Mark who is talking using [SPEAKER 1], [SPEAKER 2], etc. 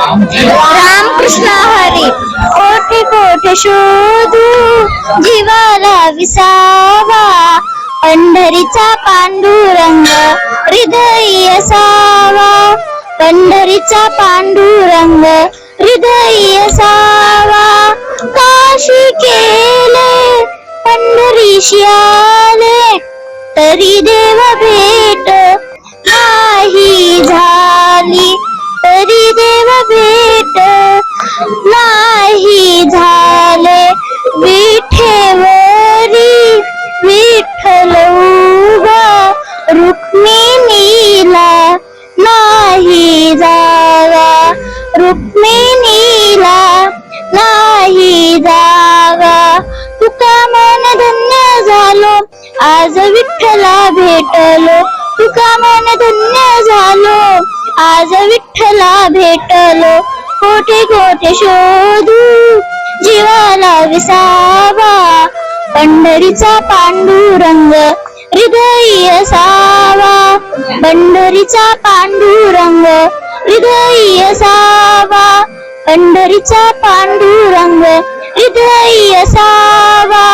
[SPEAKER 1] रामकृष्ण हरी. कोठे कोठे शोधू जीवाला विसावा, पंढरीचा पांडुरंग हृदयी असावा. पंढरीचा पांडुरंग हृदयी असावा. काशी केले पंढरीशी आले, तरी देव भेट नाही झाली. तरी देव भेट नाही झाले. विठेवरी विठ्ठल उभा, रुक्मिणीला नाही जावा. रुक्मिणीला नाही जावा. तुका मन धन्य झालो आज विठ्ठला भेटलो. तुका मन धन्य झालो आज विठ्ठला भेटलो. कोठे कोठे शोधू जीवाला विसावा, पंढरीचा पांडुरंग हृदयी असावा. पंढरीचा पांडुरंग हृदयी असावा. पंढरीचा पांडुरंग हृदयी असावा.